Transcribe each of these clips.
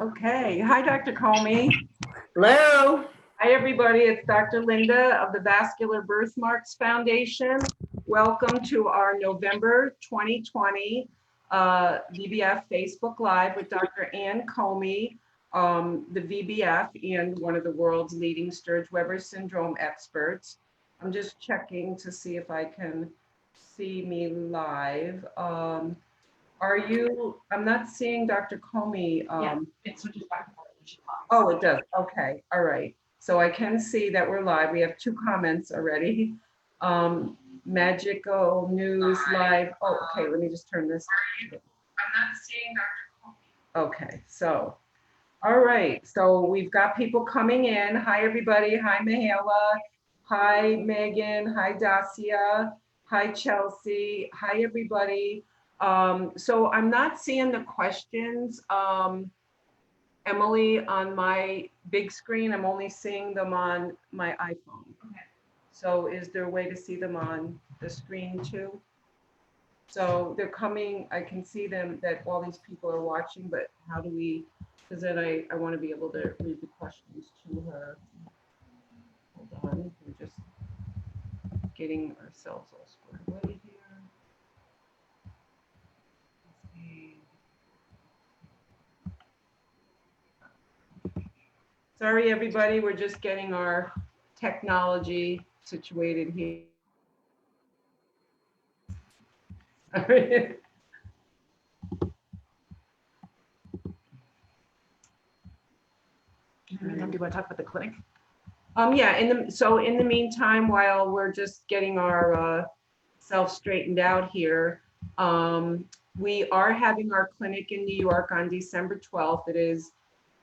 Okay. Hi, Dr. Comi. Hello. Hi, everybody. It's Dr. Linda of the Vascular Birthmarks Foundation. Welcome to our November 2020 VBF Facebook Live with Dr. Ann Comi, the VBF and one of the world's leading Sturge-Weber Syndrome experts. I'm just checking to see if I can see me live. I'm not seeing Dr. Comi. It switches back and forth when she talks. Oh, it does. Okay. All right. So I can see that we're live. We have 2 comments already. Magical News Live. Oh, okay. Let me just turn this. I'm not seeing Dr. Okay. So, all right. So we've got people coming in. Hi, everybody. Hi, Mihaela. Hi, Megan. Hi, Dacia. Hi, Chelsea. Hi, everybody. So I'm not seeing the questions. Emily, on my big screen, I'm only seeing them on my iPhone. Okay. So is there a way to see them on the screen too? So they're coming, I can see them, that all these people are watching, but how do we, because then I want to be able to read the questions to her. Hold on, we're just getting ourselves all squared away here. Let's see. Sorry, everybody, we're just getting our technology situated here. All right. Do you want to talk about the clinic? Yeah, in the meantime, while we're just getting our self straightened out here, we are having our clinic in New York on December 12th. It is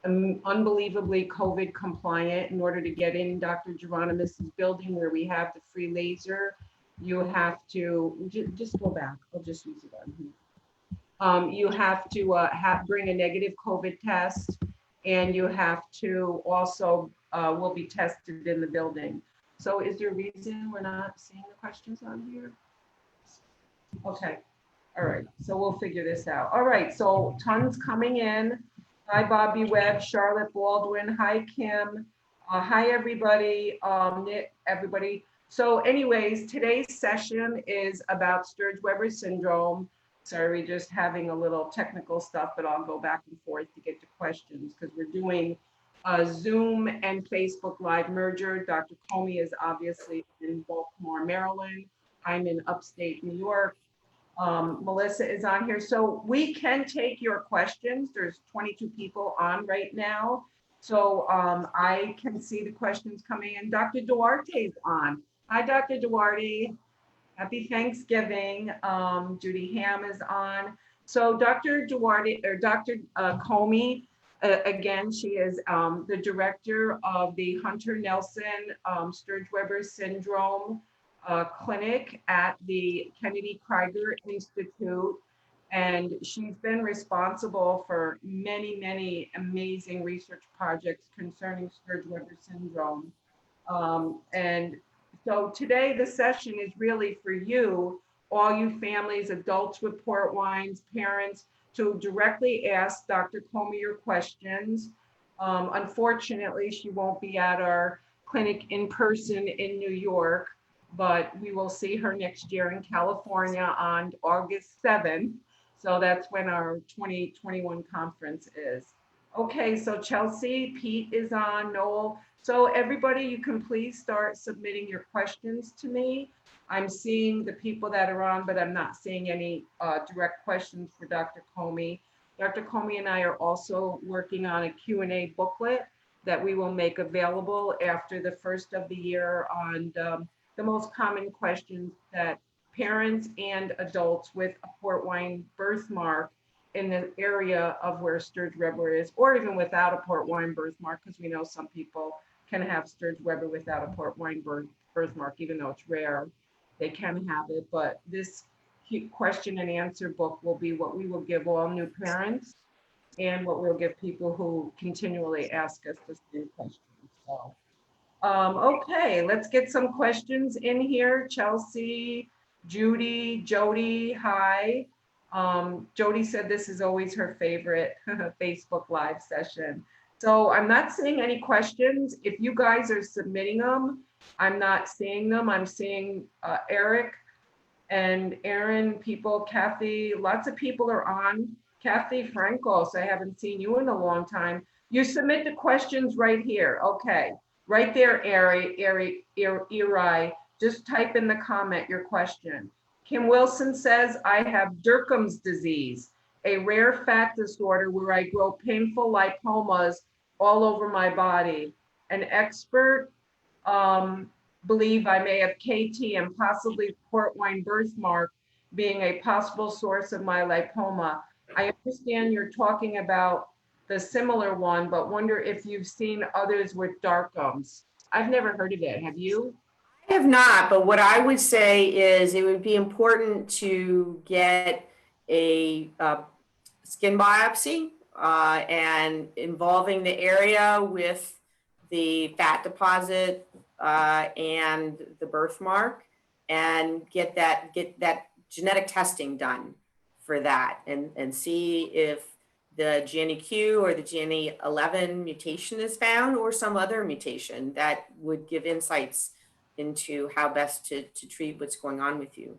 unbelievably COVID compliant. In order to get in Dr. Geronimus's building where we have the free laser, you have to just go back. I'll just use it on here. You have to bring a negative COVID test, and you have to also will be tested in the building. So is there a reason we're not seeing the questions on here? Okay. All right. So we'll figure this out. All right. So tons coming in. Hi, Bobby Webb, Charlotte Baldwin. Hi, Kim. Hi, everybody. Everybody. So anyways, today's session is about Sturge-Weber Syndrome. Sorry, we're just having a little technical stuff, but I'll go back and forth to get to questions because we're doing a Zoom and Facebook Live merger. Dr. Comi is obviously in Baltimore, Maryland. I'm in upstate New York. Melissa is on here. So we can take your questions. There's 22 people on right now. So I can see the questions coming in. Dr. Duarte's on. Hi, Dr. Duarte. Happy Thanksgiving. Judy Ham is on. So Dr. Duarte, or Dr. Comi, again, she is the director of the Hunter Nelson Sturge-Weber Syndrome clinic at the Kennedy Krieger Institute. And she's been responsible for many, many amazing research projects concerning Sturge-Weber syndrome. And so today the session is really for you, all you families, adults with port wines, parents, to directly ask Dr. Comi your questions. Unfortunately, she won't be at our clinic in person in New York, but we will see her next year in California on August 7th. So that's when our 2021 conference is. Okay, so Chelsea, Pete is on, Noel. So everybody, you can please start submitting your questions to me. I'm seeing the people that are on, but I'm not seeing any direct questions for Dr. Comi. Dr. Comi and I are also working on a Q&A booklet that we will make available after the first of the year on the most common questions that parents and adults with a port wine birthmark in the area of where Sturge-Weber is, or even without a port wine birthmark, because we know some people can have Sturge-Weber without a port wine birthmark, even though it's rare, they can have it. But this question and answer book will be what we will give all new parents and what we'll give people who continually ask us the same questions. So, okay, let's get some questions in here. Chelsea, Judy, Jody, hi. Jody said this is always her favorite Facebook Live session. So I'm not seeing any questions. If you guys are submitting them, I'm not seeing them. I'm seeing Eric and Aaron, people, Kathy, lots of people are on. Kathy Frankos, I haven't seen you in a long time. You submit the questions right here. Okay, right there, Eri. Just type in the comment your question. Kim Wilson says, I have Derkham's disease, a rare fat disorder where I grow painful lipomas all over my body. An expert believe I may have KT and possibly port wine birthmark being a possible source of my lipoma. I understand you're talking about the similar one, but wonder if you've seen others with Darkham's. I've never heard of it. Have you? I have not, but what I would say is it would be important to get a skin biopsy and involving the area with the fat deposit and the birthmark, and get that genetic testing done for that, and see if the GNEQ or the GNE11 mutation is found, or some other mutation that would give insights into how best to treat what's going on with you.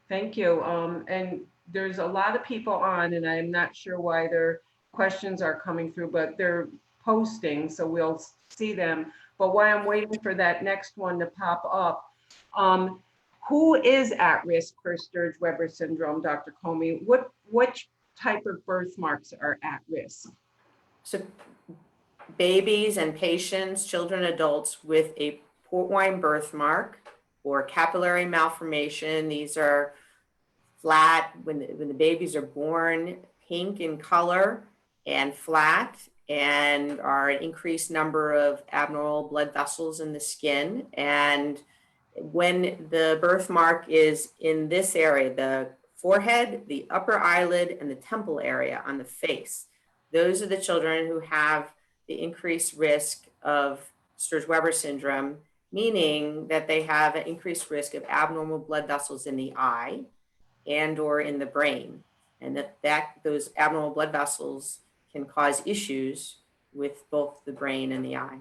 Thank you. And there's a lot of people on, and I'm not sure why their questions are coming through, but they're posting, so we'll see them. But while I'm waiting for that next one to pop up, who is at risk for Sturge-Weber syndrome, Dr. Comi? Which type of birthmarks are at risk? So babies and patients, children, adults with a port wine birthmark or capillary malformation. These are flat when the babies are born, pink in color and flat, and are an increased number of abnormal blood vessels in the skin. And when the birthmark is in this area, the forehead, the upper eyelid, and the temple area on the face, those are the children who have the increased risk of Sturge-Weber syndrome, meaning that they have an increased risk of abnormal blood vessels in the eye and or in the brain, and that those abnormal blood vessels can cause issues with both the brain and the eye.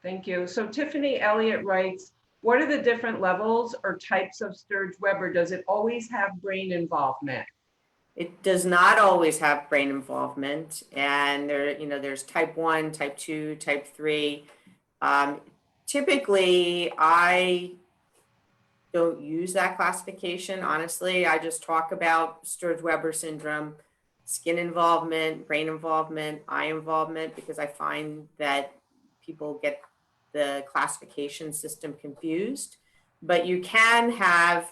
Thank you. So Tiffany Elliott writes, what are the different levels or types of Sturge-Weber? Does it always have brain involvement? It does not always have brain involvement, and there's type 1, type 2, type 3. Typically, I don't use that classification, honestly. I just talk about Sturge-Weber syndrome, skin involvement, brain involvement, eye involvement, because I find that people get the classification system confused. But you can have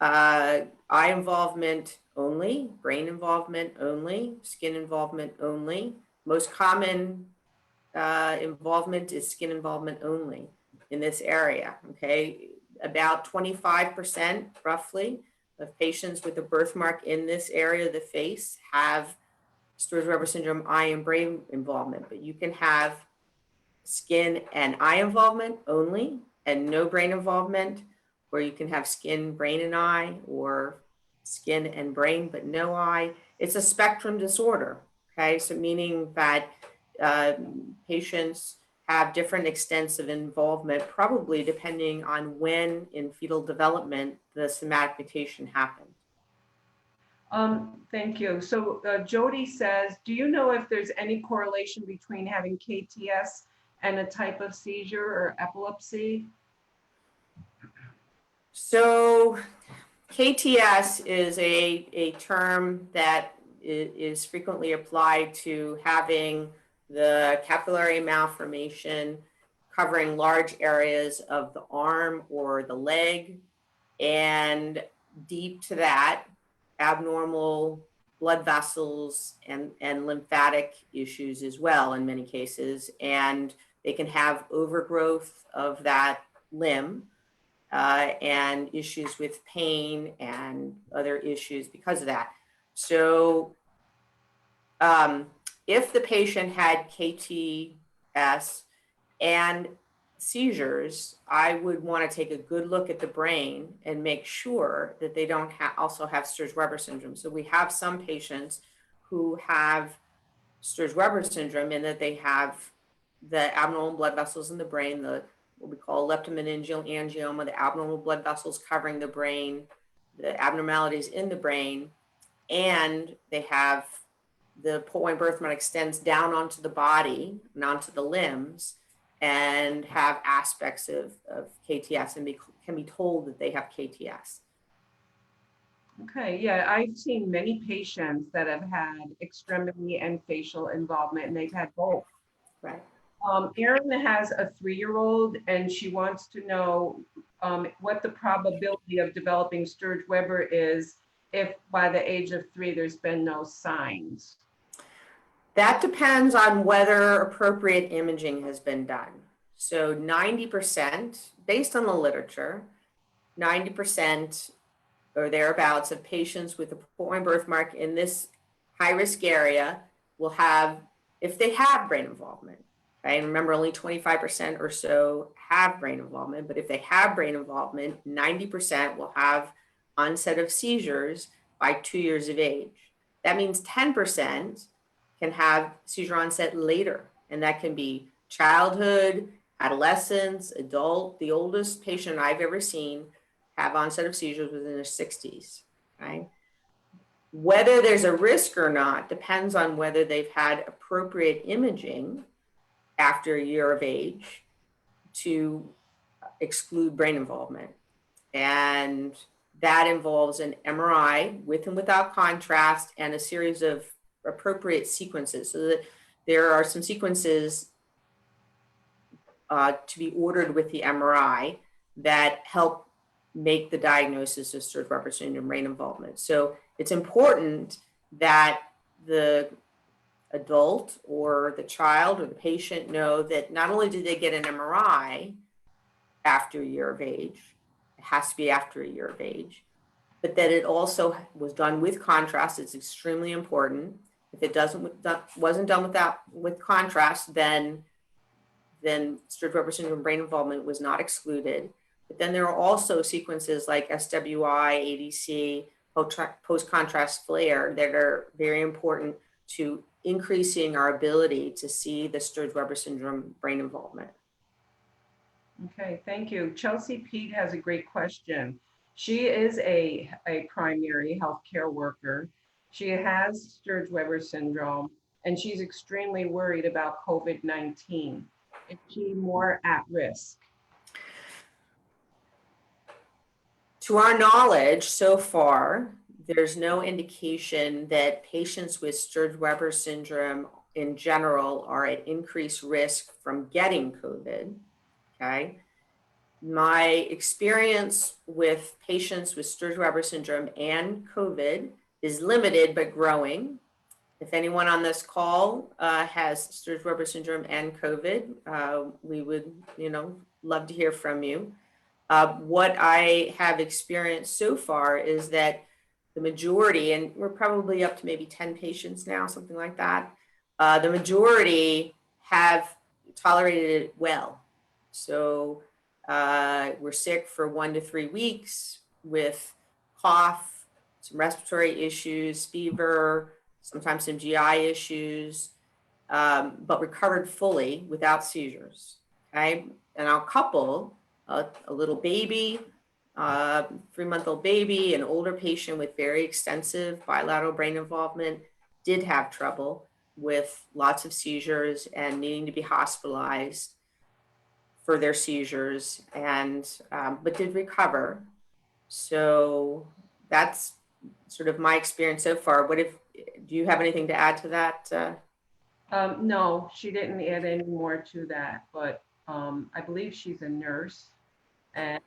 eye involvement only, brain involvement only, skin involvement only. Most common involvement is skin involvement only in this area, okay? About 25% roughly of patients with a birthmark in this area of the face have Sturge-Weber syndrome eye and brain involvement, but you can have skin and eye involvement only and no brain involvement, or you can have skin, brain, and eye, or skin and brain but no eye. It's a spectrum disorder, okay? So meaning that patients have different extents of involvement, probably depending on when in fetal development the somatic mutation happened. Thank you. So Jody says, do you know if there's any correlation between having KTS and a type of seizure or epilepsy? So KTS is a term that is frequently applied to having the capillary malformation covering large areas of the arm or the leg, and deep to that, abnormal blood vessels and lymphatic issues as well in many cases. And they can have overgrowth of that limb and issues with pain and other issues because of that. So if the patient had KTS and seizures, I would want to take a good look at the brain and make sure that they don't also have Sturge-Weber syndrome. So we have some patients who have Sturge-Weber syndrome in that they have the abnormal blood vessels in the brain, the what we call leptomeningeal angioma, the abnormal blood vessels covering the brain, the abnormalities in the brain, and they have the port-wine birthmark extends down onto the body and onto the limbs and have aspects of KTS and can be told that they have KTS. Okay, yeah, I've seen many patients that have had extremity and facial involvement, and they've had both. Right. Erin has a 3-year-old, and she wants to know what the probability of developing Sturge-Weber is if by the age of 3 there's been no signs. That depends on whether appropriate imaging has been done. So 90%, based on the literature, 90% or thereabouts of patients with a port-wine birthmark in this high-risk area will have, if they have brain involvement, okay? And remember, only 25% or so have brain involvement, but if they have brain involvement, 90% will have onset of seizures by 2 years of age. That means 10% can have seizure onset later, and that can be childhood, adolescence, adult. The oldest patient I've ever seen have onset of seizures was in their 60s, okay? Whether there's a risk or not depends on whether they've had appropriate imaging after a year of age to exclude brain involvement. And that involves an MRI with and without contrast and a series of appropriate sequences. So that there are some sequences to be ordered with the MRI that help make the diagnosis of Sturge-Weber syndrome brain involvement. So it's important that the adult or the child or the patient know that not only did they get an MRI after a year of age, it has to be after a year of age, but that it also was done with contrast. It's extremely important. If it wasn't done with contrast, then Sturge-Weber syndrome brain involvement was not excluded. But then there are also sequences like SWI, ADC, post-contrast FLAIR that are very important to increasing our ability to see the Sturge-Weber syndrome brain involvement. Okay, thank you. Chelsea Pete has a great question. She is a primary healthcare worker. She has Sturge-Weber syndrome, and she's extremely worried about COVID-19. Is she more at risk? To our knowledge, so far, there's no indication that patients with Sturge-Weber syndrome in general are at increased risk from getting COVID, okay? My experience with patients with Sturge-Weber syndrome and COVID is limited but growing. If anyone on this call has Sturge-Weber syndrome and COVID, we would, love to hear from you. What I have experienced so far is that the majority, and we're probably up to maybe 10 patients now, something like that, the majority have tolerated it well. So we're sick for 1 to 3 weeks with cough, some respiratory issues, fever, sometimes some GI issues, but recovered fully without seizures, okay? And our couple, a little baby, 3-month-old baby, an older patient with very extensive bilateral brain involvement, did have trouble with lots of seizures and needing to be hospitalized for their seizures, and but did recover. So that's sort of my experience so far. Do you have anything to add to that? No, she didn't add any more to that, but I believe she's a nurse. And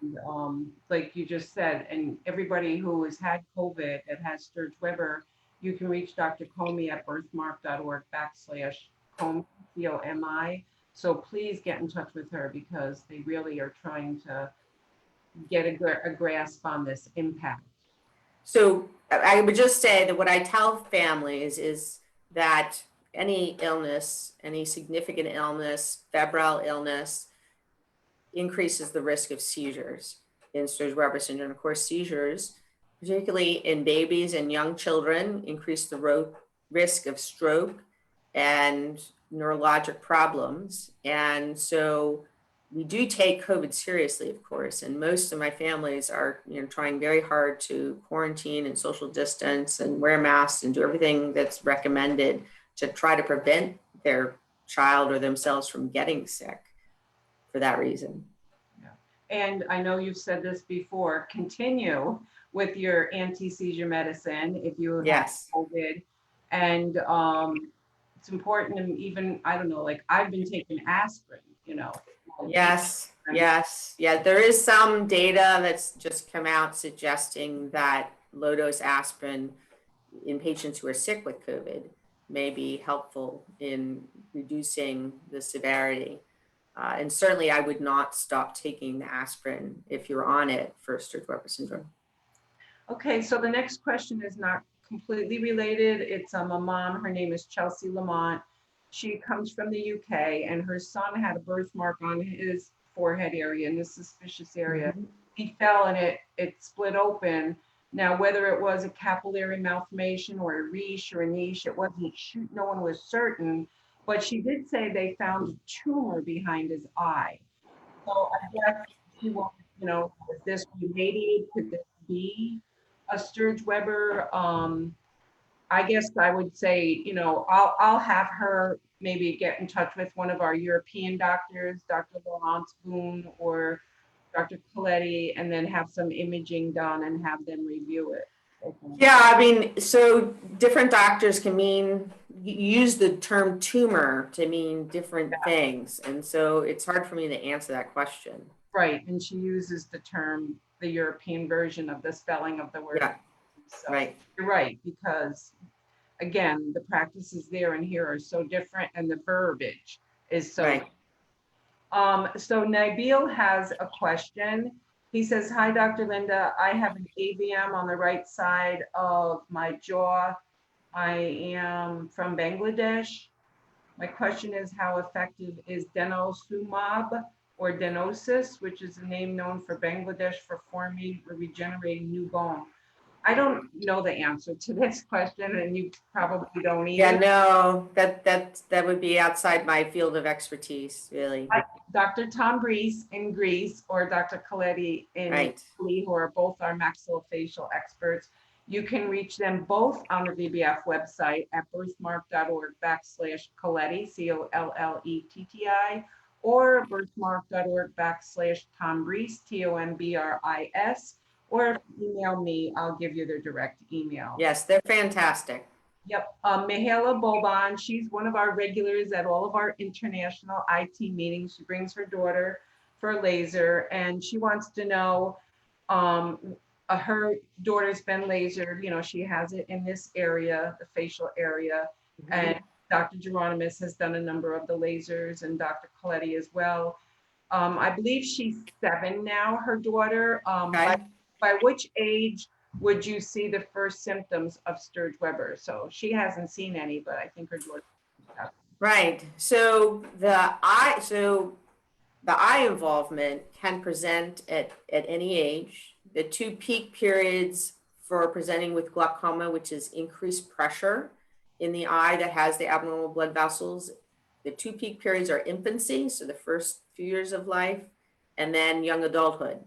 like you just said, and everybody who has had COVID that has Sturge-Weber, you can reach Dr. Comi at birthmark.org/Comi, C-O-M-I. So please get in touch with her because they really are trying to get a grasp on this impact. So I would just say that what I tell families is that any illness, any significant illness, febrile illness, increases the risk of seizures in Sturge-Weber syndrome. Of course, seizures, particularly in babies and young children, increase the risk of stroke and neurologic problems. And so we do take COVID seriously, of course, and most of my families are, trying very hard to quarantine and social distance and wear masks and do everything that's recommended to try to prevent their child or themselves from getting sick for that reason. And I know you've said this before, continue with your anti-seizure medicine if you have Yes. COVID. And it's important, and even, I don't know, like I've been taking aspirin, Yes. Yeah, there is some data that's just come out suggesting that low-dose aspirin in patients who are sick with COVID may be helpful in reducing the severity. And certainly I would not stop taking the aspirin if you're on it for Sturge-Weber syndrome. Okay, so the next question is not completely related. It's a mom. Her name is Chelsea Lamont. She comes from the UK, and her son had a birthmark on his forehead area, in this suspicious area. Mm-hmm. He fell and it split open. Now, whether it was a capillary malformation or a riche or a niche, no one was certain, but she did say they found a tumor behind his eye. So I guess she wants, is this related? Could this be a Sturge-Weber? I guess I would say, I'll have her maybe get in touch with one of our European doctors, Dr. Laurence Boone or Dr. Coletti, and then have some imaging done and have them review it. Yeah, I mean, so different doctors can use the term tumor to mean different things. And so it's hard for me to answer that question. Right, and she uses the European version of the spelling of the word. Yeah. So Right. You're right, because again, the practices there and here are so different, and the verbiage is so. Right. So Nabil has a question. He says, "Hi, Dr. Linda. I have an AVM on the right side of my jaw. I am from Bangladesh. My question is, how effective is denosumab or denosis, which is a name known for Bangladesh for forming or regenerating new bone?" I don't know the answer to this question, and you probably don't either. Yeah, no, that would be outside my field of expertise, really. Dr. Tom Brees in Greece or Dr. Coletti in Italy, who are both our maxillofacial experts. You can reach them both on the VBF website at birthmark.org/Coletti, COLLETTI, or birthmark.org/Tom Brees, TOMBRIS. Or email me, I'll give you their direct email. Yes, they're fantastic. Yep, Mihaela Boban, she's one of our regulars at all of our international IT meetings. She brings her daughter for laser, and she wants to know, her daughter's been lasered, she has it in this area, the facial area, and Dr. Geronimus has done a number of the lasers, and Dr. Coletti as well. I believe she's 7 now, her daughter. By which age would you see the first symptoms of Sturge-Weber? So she hasn't seen any, but I think her daughter. Right. So the eye involvement can present at any age. The 2 peak periods for presenting with glaucoma, which is increased pressure in the eye that has the abnormal blood vessels. The 2 peak periods are infancy, so the first few years of life, and then young adulthood.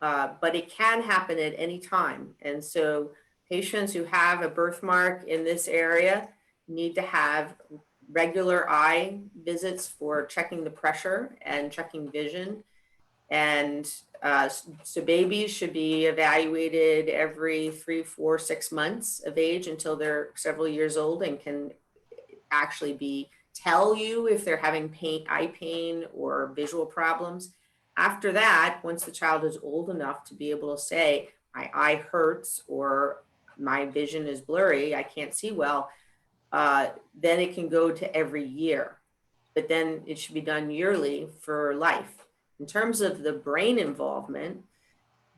But it can happen at any time. And so patients who have a birthmark in this area need to have regular eye visits for checking the pressure and checking vision. And so babies should be evaluated every 3, 4, 6 months of age until they're several years old, and can actually tell you if they're having eye pain or visual problems. After that, once the child is old enough to be able to say, my eye hurts or my vision is blurry, I can't see well, then it can go to every year. But then it should be done yearly for life. In terms of the brain involvement,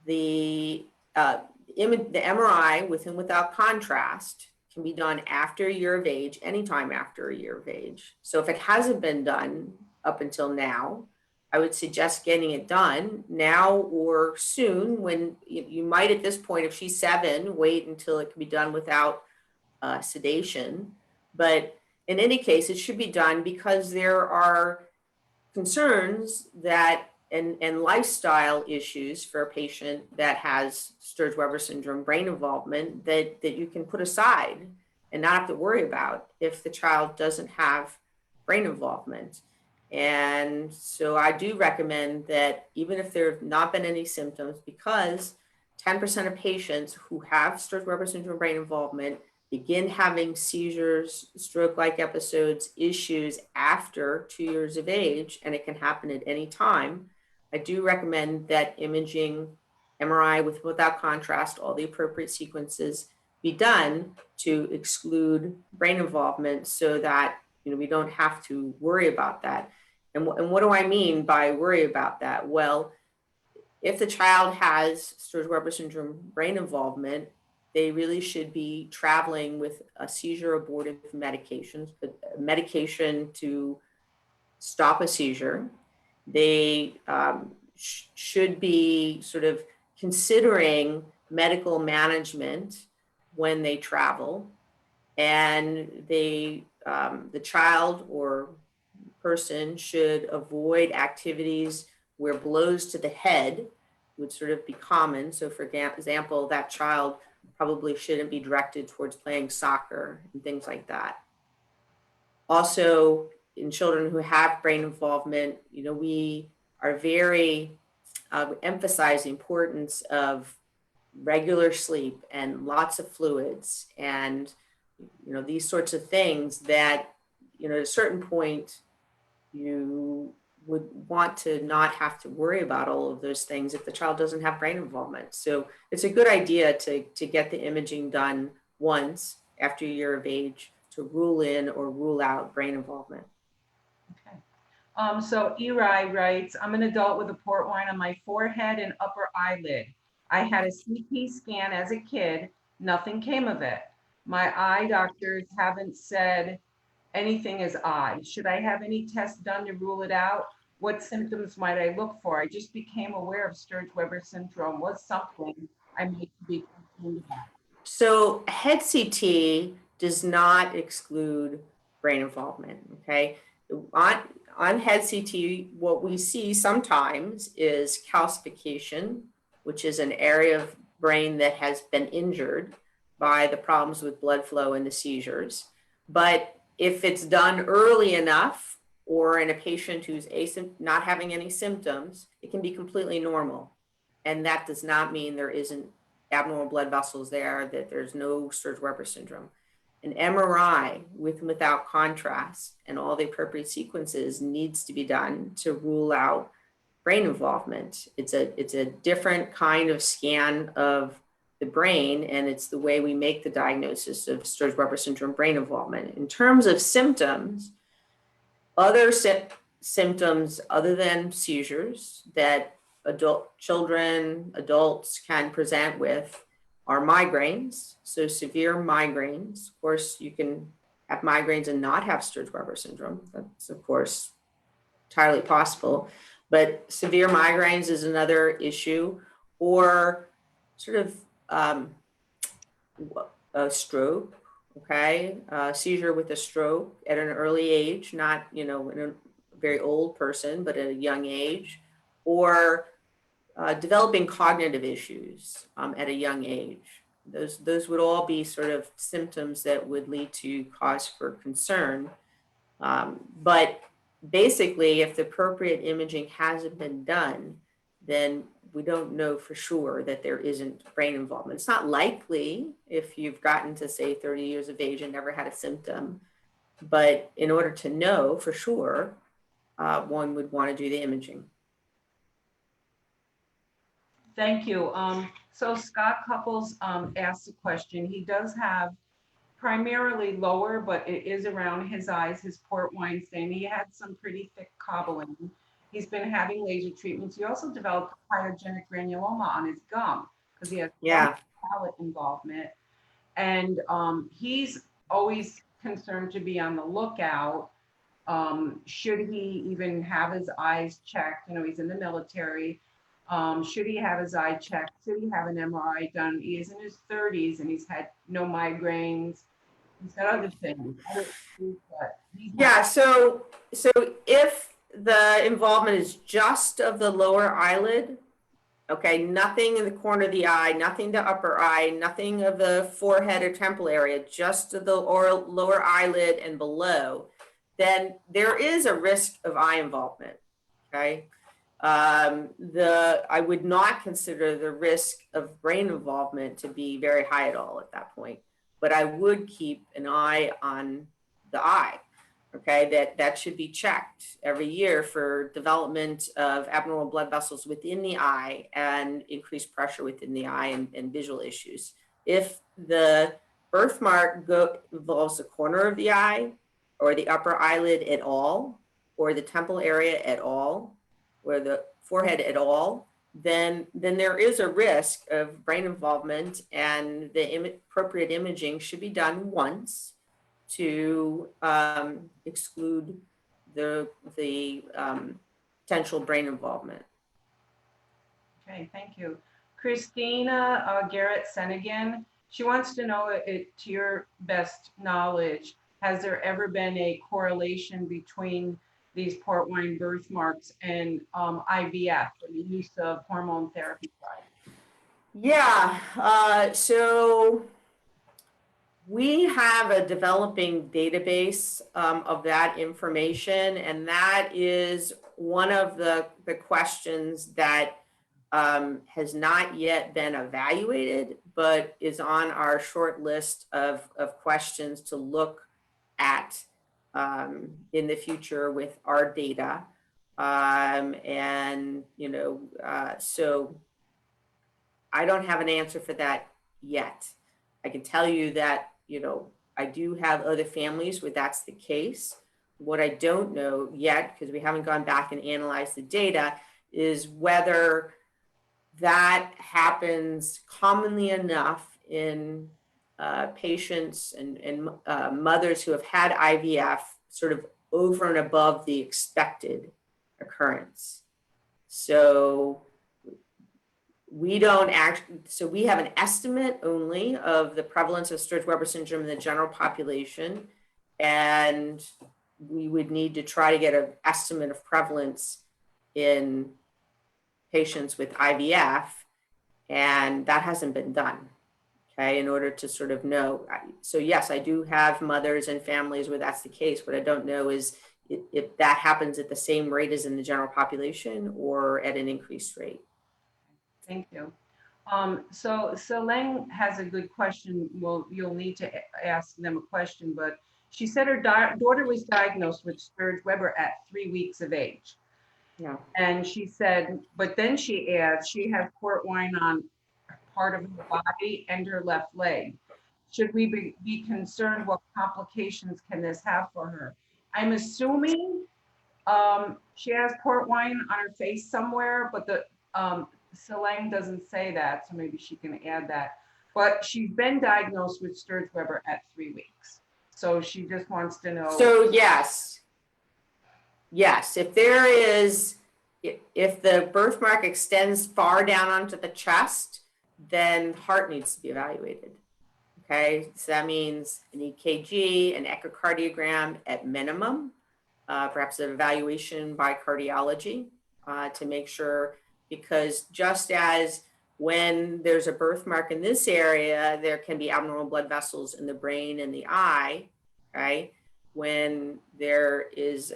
the MRI with and without contrast can be done after a year of age, anytime after a year of age. So if it hasn't been done up until now, I would suggest getting it done now or soon. When you might at this point, if she's 7, wait until it can be done without sedation. But in any case, it should be done because there are concerns that and lifestyle issues for a patient that has Sturge-Weber syndrome brain involvement that you can put aside and not have to worry about if the child doesn't have brain involvement. And so I do recommend that even if there have not been any symptoms, because 10% of patients who have Sturge-Weber syndrome brain involvement begin having seizures, stroke-like episodes, issues after 2 years of age, and it can happen at any time. I do recommend that imaging, MRI without contrast, all the appropriate sequences be done to exclude brain involvement so that we don't have to worry about that. And what do I mean by worry about that? Well, if the child has Sturge-Weber syndrome brain involvement, they really should be traveling with a seizure abortive medication to stop a seizure. They should be sort of considering medical management when they travel, and the child or person should avoid activities where blows to the head would sort of be common. So for example, that child probably shouldn't be directed towards playing soccer and things like that. Also, in children who have brain involvement, we are very emphasize the importance of regular sleep and lots of fluids and these sorts of things that at a certain point you would want to not have to worry about all of those things if the child doesn't have brain involvement. So it's a good idea to get the imaging done once after a year of age to rule in or rule out brain involvement. Okay. So Eli writes, I'm an adult with a port wine on my forehead and upper eyelid. I had a CT scan as a kid. Nothing came of it. My eye doctors haven't said anything is odd. Should I have any tests done to rule it out? What symptoms might I look for? I just became aware of Sturge-Weber syndrome. Was something I need to be concerned about? So head CT does not exclude brain involvement, okay? On head CT, what we see sometimes is calcification, which is an area of brain that has been injured by the problems with blood flow and the seizures. But if it's done early enough, or in a patient who's not having any symptoms, it can be completely normal. And that does not mean there isn't abnormal blood vessels there, that there's no Sturge-Weber syndrome. An MRI with and without contrast and all the appropriate sequences needs to be done to rule out brain involvement. It's a different kind of scan of the brain, and it's the way we make the diagnosis of Sturge-Weber syndrome brain involvement. In terms of symptoms, other symptoms other than seizures that adults can present with are migraines, so severe migraines. Of course, you can have migraines and not have Sturge-Weber syndrome. That's, of course, entirely possible. But severe migraines is another issue, or sort of a stroke, okay? Seizure with a stroke at an early age, not, in a very old person, but at a young age, or developing cognitive issues at a young age. Those would all be sort of symptoms that would lead to cause for concern. But basically, if the appropriate imaging hasn't been done, then we don't know for sure that there isn't brain involvement. It's not likely if you've gotten to, say, 30 years of age and never had a symptom. But in order to know for sure, one would want to do the imaging. Thank you. So Scott Couples asked a question. He does have primarily lower, but it is around his eyes, his port wine stain. He had some pretty thick cobbling. He's been having laser treatments. He also developed pyogenic granuloma on his gum because he has palate involvement. And he's always concerned to be on the lookout Should he even have his eyes checked? You know, he's in the military. Should he have his eye checked? Should he have an MRI done? He is in his 30s and he's had no migraines. He's got other things. Yeah, so if the involvement is just of the lower eyelid, okay, nothing in the corner of the eye, nothing the upper eye, nothing of the forehead or temple area, just the lower eyelid and below, then there is a risk of eye involvement, okay? I would not consider the risk of brain involvement to be very high at all at that point, but I would keep an eye on the eye. Okay, that should be checked every year for development of abnormal blood vessels within the eye and increased pressure within the eye and visual issues. If the birthmark involves the corner of the eye or the upper eyelid at all, or the temple area at all, or the forehead at all, then there is a risk of brain involvement, and the appropriate imaging should be done once to exclude the potential brain involvement. Okay, thank you. Christina Garrett Senegan, she wants to know, to your best knowledge, has there ever been a correlation between these port wine birthmarks and IVF, the use of hormone therapy? Yeah, so we have a developing database of that information, and that is one of the questions that has not yet been evaluated, but is on our short list of questions to look at in the future with our data. And, you know, so I don't have an answer for that yet. I can tell you that, you know, I do have other families where that's the case. What I don't know yet, because we haven't gone back and analyzed the data, is whether that happens commonly enough in patients and mothers who have had IVF sort of over and above the expected occurrence. So we don't so we have an estimate only of the prevalence of Sturge-Weber syndrome in the general population, and we would need to try to get an estimate of prevalence in patients with IVF, and that hasn't been done, okay, in order to sort of know. So yes, I do have mothers and families where that's the case. What I don't know is if that happens at the same rate as in the general population or at an increased rate. Thank you. So Selene has a good question. Well, you'll need to ask them a question, but she said her daughter was diagnosed with Sturge-Weber at 3 weeks of age. Yeah. And she said, but then she adds, she has port wine on part of her body and her left leg. Should we be concerned? What complications can this have for her? I'm assuming she has port wine on her face somewhere, but the Selene doesn't say that, so maybe she can add that. But she's been diagnosed with Sturge-Weber at 3 weeks. So she just wants to know. So yes, if there is, if the birthmark extends far down onto the chest, then heart needs to be evaluated. Okay, so that means an EKG, an echocardiogram at minimum, perhaps an evaluation by cardiology to make sure, because just as when there's a birthmark in this area, there can be abnormal blood vessels in the brain and the eye, right? When there is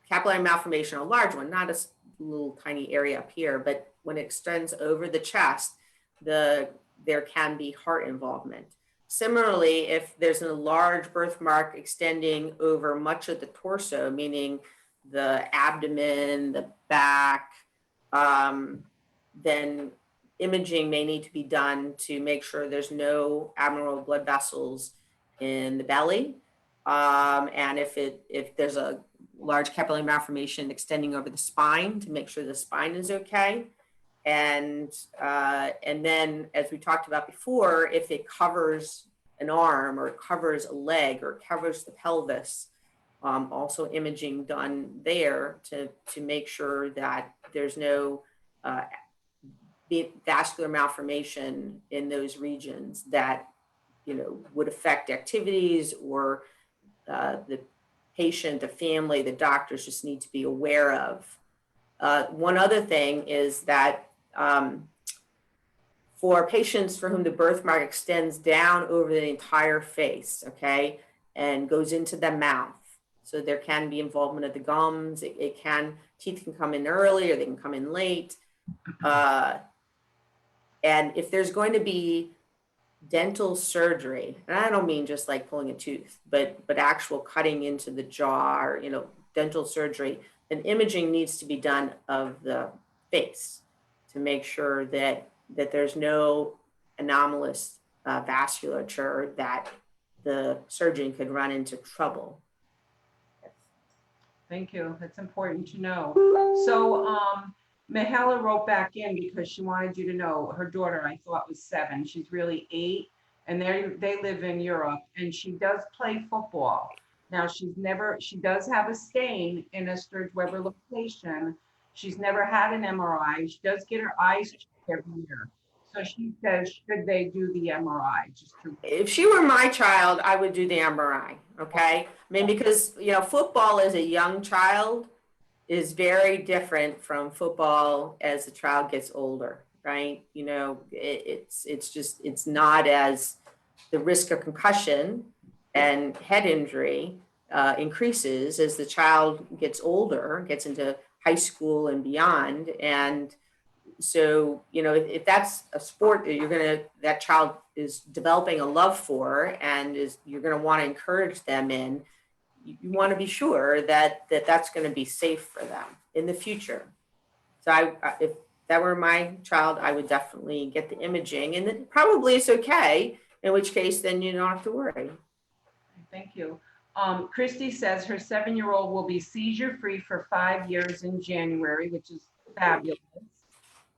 capillary malformation, a large one, not a little tiny area up here, but when it extends over the chest, there can be heart involvement. Similarly, if there's a large birthmark extending over much of the torso, meaning the abdomen, the back, then imaging may need to be done to make sure there's no abnormal blood vessels in the belly. And if there's a large capillary malformation extending over the spine, to make sure the spine is okay. And then, as we talked about before, if it covers an arm or covers a leg or covers the pelvis, also imaging done there to make sure that there's no vascular malformation in those regions that, would affect activities, or the patient, the family, the doctors just need to be aware of. One other thing is that for patients for whom the birthmark extends down over the entire face, okay, and goes into the mouth, so there can be involvement of the gums. Teeth can come in early or they can come in late. And if there's going to be dental surgery, and I don't mean just like pulling a tooth, but actual cutting into the jaw, or, dental surgery, then imaging needs to be done of the face to make sure that there's no anomalous vasculature that the surgeon could run into trouble. Thank you. That's important to know. So Mahela wrote back in because she wanted you to know her daughter, I thought, was 7. She's really 8, and they live in Europe, and she does play football. Now she does have a stain in a Sturge-Weber location. She's never had an MRI. She does get her eyes checked every year. So she says, should they do the MRI? If she were my child, I would do the MRI, okay? I mean, because, football as a young child is very different from football as the child gets older, right? It's not as, the risk of concussion and head injury increases as the child gets older, gets into high school and beyond. And so, if that's a sport that that child is developing a love for, and you're going to want to encourage them in, you want to be sure that that's going to be safe for them in the future. So if that were my child, I would definitely get the imaging, and then probably it's okay, in which case then you don't have to worry. Thank you. Christy says her 7-year-old will be seizure-free for 5 years in January, which is fabulous.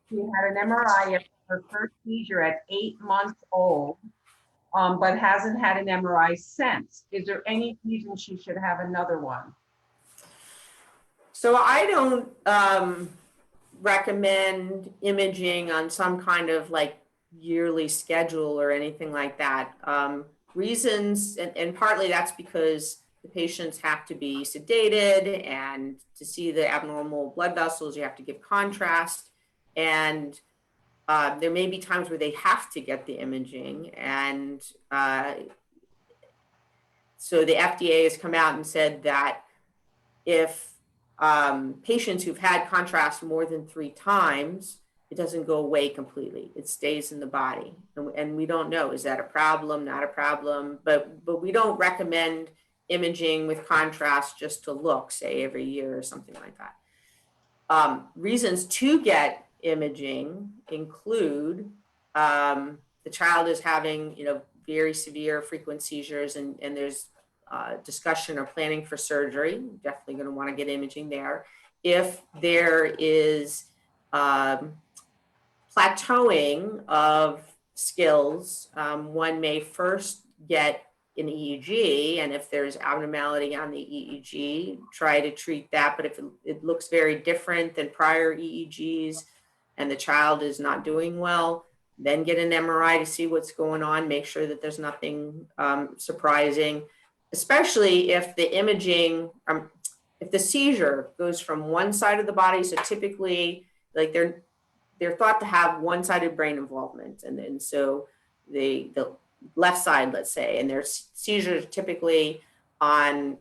She had an MRI of her first seizure at 8 months old, but hasn't had an MRI since. Is there any reason she should have another one? So I don't recommend imaging on some kind of like yearly schedule or anything like that. Reasons, and partly that's because the patients have to be sedated, and to see the abnormal blood vessels, you have to give contrast. And there may be times where they have to get the imaging. And so the FDA has come out and said that if patients who've had contrast more than 3 times, it doesn't go away completely. It stays in the body. And we don't know, is that a problem, not a problem? But we don't recommend imaging with contrast just to look, say, every year or something like that. Reasons to get imaging include the child is having, very severe frequent seizures, and there's discussion or planning for surgery. Definitely going to want to get imaging there. If there is plateauing of skills, one may first get an EEG, and if there's abnormality on the EEG, try to treat that. But if it looks very different than prior EEGs and the child is not doing well, then get an MRI to see what's going on, make sure that there's nothing surprising, especially if the imaging, if the seizure goes from one side of the body. So typically, like they're thought to have one-sided brain involvement, and so the left side, let's say, and their seizures are typically on,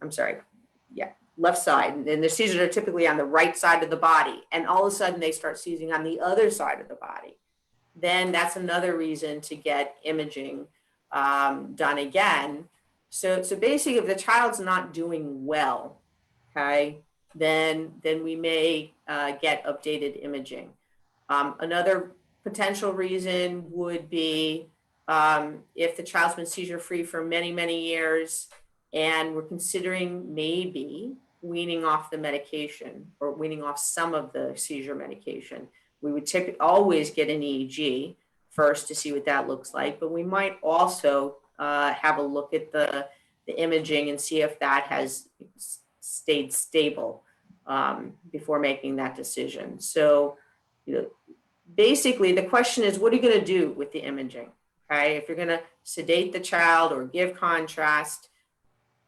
left side, and their seizures are typically on the right side of the body, and all of a sudden they start seizing on the other side of the body, then that's another reason to get imaging done again. So basically, if the child's not doing well, okay, then we may get updated imaging. Another potential reason would be if the child's been seizure-free for many, many years, and we're considering maybe weaning off the medication or weaning off some of the seizure medication. We would always get an EEG first to see what that looks like, but we might also have a look at the imaging and see if that has stayed stable before making that decision. So, basically the question is, what are you going to do with the imaging? Okay, if you're going to sedate the child or give contrast,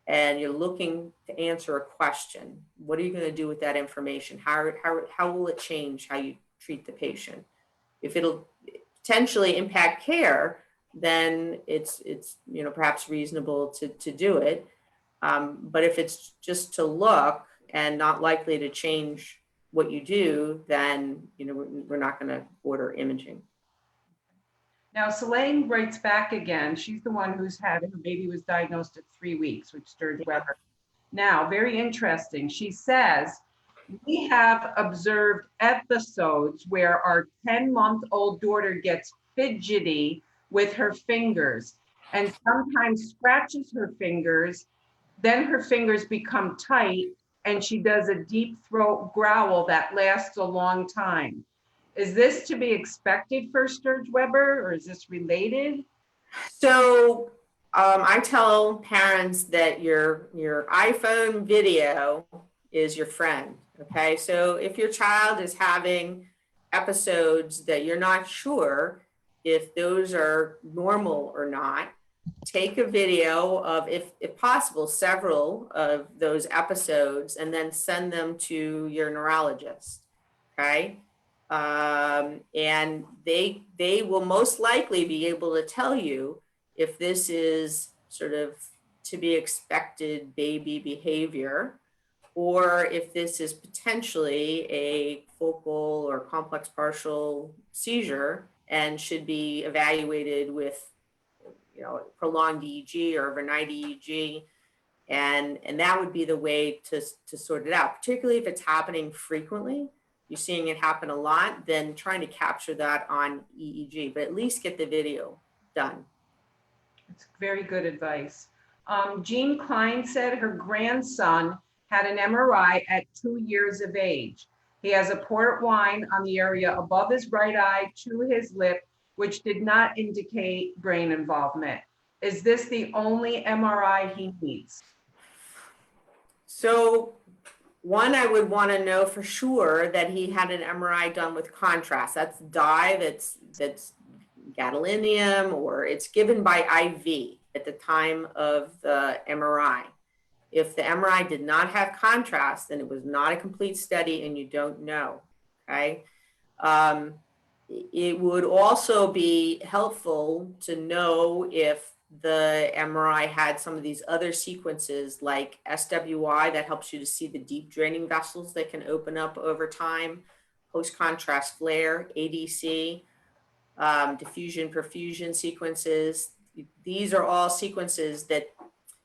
and you're looking to answer a question, what are you going to do with that information? How will it change how you treat the patient? If it'll potentially impact care, then it's perhaps reasonable to do it. But if it's just to look and not likely to change what you do, then we're not going to order imaging. Now, Selene writes back again. She's the one who's had her baby was diagnosed at 3 weeks with Sturge-Weber. Now, very interesting. She says, we have observed episodes where our 10-month-old daughter gets fidgety with her fingers and sometimes scratches her fingers. Then her fingers become tight and she does a deep throat growl that lasts a long time. Is this to be expected for Sturge-Weber, or is this related? So I tell parents that your iPhone video is your friend. Okay, so if your child is having episodes that you're not sure if those are normal or not, take a video of, if possible, several of those episodes, and then send them to your neurologist. Okay. And they will most likely be able to tell you if this is sort of to be expected baby behavior, or if this is potentially a focal or complex partial seizure and should be evaluated with prolonged EEG or overnight EEG. And that would be the way to sort it out, particularly if it's happening frequently. You're seeing it happen a lot, then trying to capture that on EEG, but at least get the video done. It's very good advice. Jean Klein said her grandson had an MRI at 2 years of age. He has a port wine on the area above his right eye to his lip, which did not indicate brain involvement. Is this the only MRI he needs? So, one, I would want to know for sure that he had an MRI done with contrast. That's dye, that's gadolinium, or it's given by IV at the time of the MRI. If the MRI did not have contrast, then it was not a complete study and you don't know, okay? It would also be helpful to know if the MRI had some of these other sequences like SWI that helps you to see the deep draining vessels that can open up over time, post-contrast flare, ADC, diffusion perfusion sequences. These are all sequences that,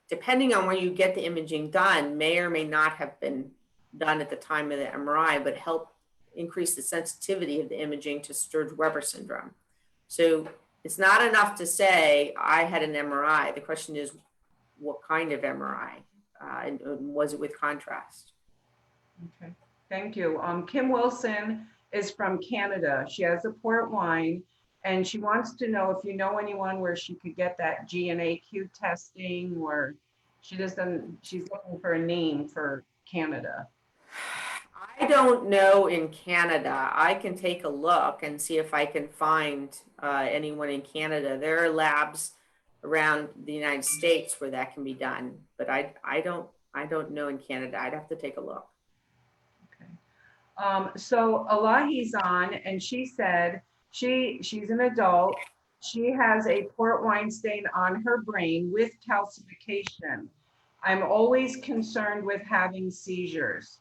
depending on where you get the imaging done, may or may not have been done at the time of the MRI, but help increase the sensitivity of the imaging to Sturge-Weber syndrome. So it's not enough to say, I had an MRI. The question is, what kind of MRI? And was it with contrast? Okay, thank you. Kim Wilson is from Canada. She has a port wine, and she wants to know if you know anyone where she could get that GNAQ testing, or she's looking for a name for Canada. I don't know in Canada. I can take a look and see if I can find anyone in Canada. There are labs around the United States where that can be done, but I don't know in Canada. I'd have to take a look. Okay. So Elahi's on, and she said she's an adult. She has a port wine stain on her brain with calcification. I'm always concerned with having seizures.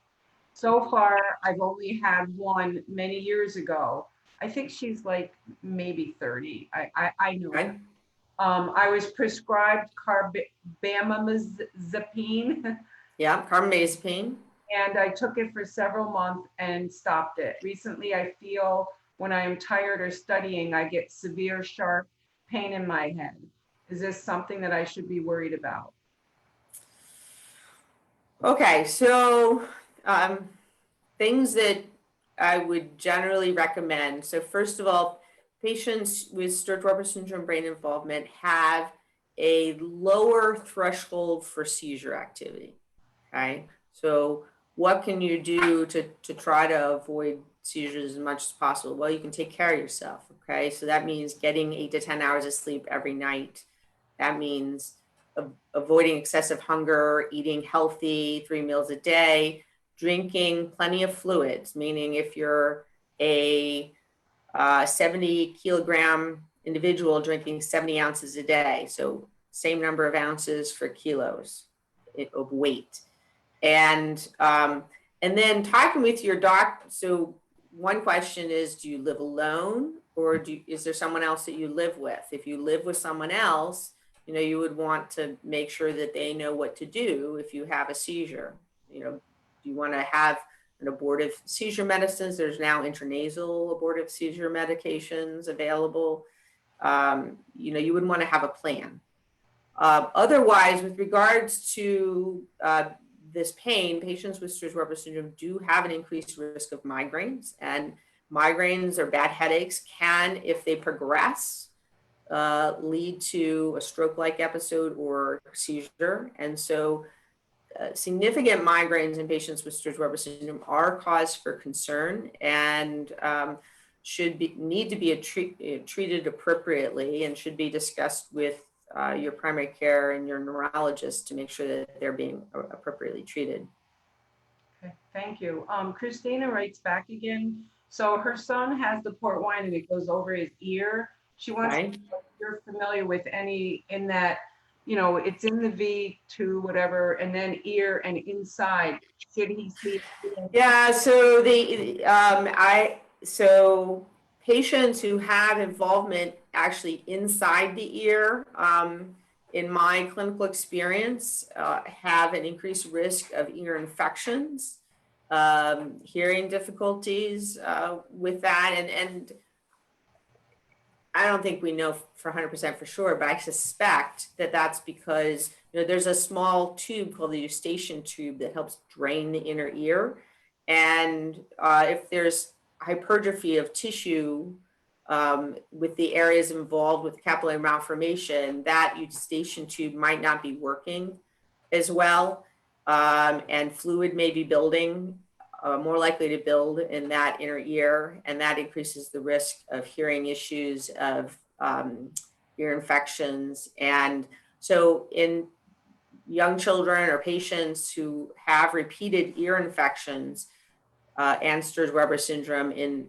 So far, I've only had one many years ago. I think she's like maybe 30. I know. Right. I was prescribed carbamazepine. Yeah, carbamazepine. And I took it for several months and stopped it. Recently, I feel when I am tired or studying, I get severe, sharp pain in my head. Is this something that I should be worried about? Okay, so things that I would generally recommend. So first of all, patients with Sturge-Weber syndrome brain involvement have a lower threshold for seizure activity, okay? So what can you do to try to avoid seizures as much as possible? Well, you can take care of yourself, okay? So that means getting 8 to 10 hours of sleep every night. That means avoiding excessive hunger, eating healthy 3 meals a day, drinking plenty of fluids, meaning if you're a 70 kilogram individual drinking 70 ounces a day. So same number of ounces for kilos of weight. And then talking with your doctor. So one question is, do you live alone, or is there someone else that you live with? If you live with someone else, you would want to make sure that they know what to do if you have a seizure. Do you want to have an abortive seizure medicines? There's now intranasal abortive seizure medications available. You would want to have a plan. Otherwise, with regards to this pain, patients with Sturge-Weber syndrome do have an increased risk of migraines, and migraines or bad headaches can, if they progress, lead to a stroke-like episode or seizure. And so significant migraines in patients with Sturge-Weber syndrome are cause for concern and need to be treated appropriately, and should be discussed with your primary care and your neurologist to make sure that they're being appropriately treated. Okay, thank you. Christina writes back again. So her son has the port wine and it goes over his ear. She wants to know if you're familiar with any in that, it's in the V2, whatever, and then ear and inside. Should he see? Yeah, so so patients who have involvement actually inside the ear, in my clinical experience, have an increased risk of ear infections, hearing difficulties with that. And I don't think we know for 100% for sure, but I suspect that that's because there's a small tube called the eustachian tube that helps drain the inner ear. And if there's hypertrophy of tissue with the areas involved with capillary malformation, that eustachian tube might not be working as well. And fluid may be building, more likely to build in that inner ear, and that increases the risk of hearing issues, of ear infections. And so in young children or patients who have repeated ear infections and Sturge-Weber syndrome in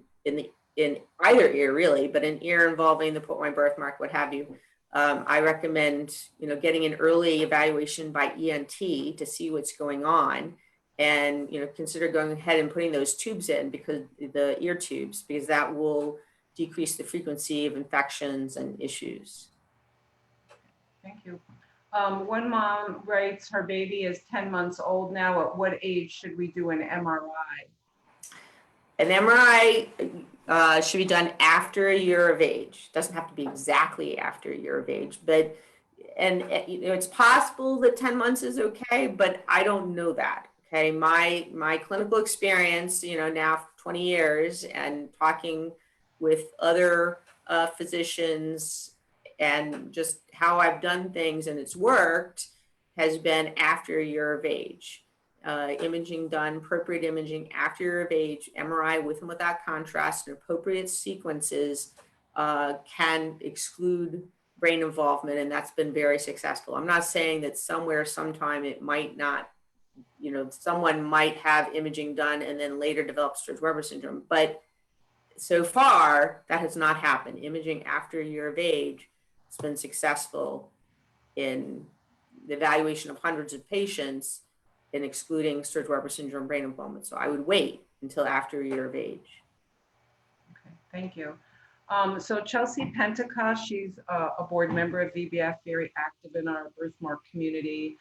either ear really, but an ear involving the port wine birthmark, what have you, I recommend getting an early evaluation by ENT to see what's going on, and consider going ahead and putting those tubes in, because the ear tubes, because that will decrease the frequency of infections and issues. Thank you. One mom writes her baby is 10 months old now. At what age should we do an MRI? An MRI should be done after a year of age. Doesn't have to be exactly after a year of age, but it's possible that 10 months is okay, but I don't know that. Okay, my clinical experience, now 20 years, and talking with other physicians and just how I've done things and it's worked, has been after a year of age. Imaging done, appropriate imaging after a year of age, MRI with and without contrast, and appropriate sequences can exclude brain involvement, and that's been very successful. I'm not saying that somewhere, sometime it might not, someone might have imaging done and then later develop Sturge-Weber syndrome, but so far that has not happened. Imaging after a year of age has been successful in the evaluation of hundreds of patients in excluding Sturge-Weber syndrome brain involvement. So I would wait until after a year of age. Okay, thank you. So Chelsea Pentecost, she's a board member of VBF, very active in our birthmark community.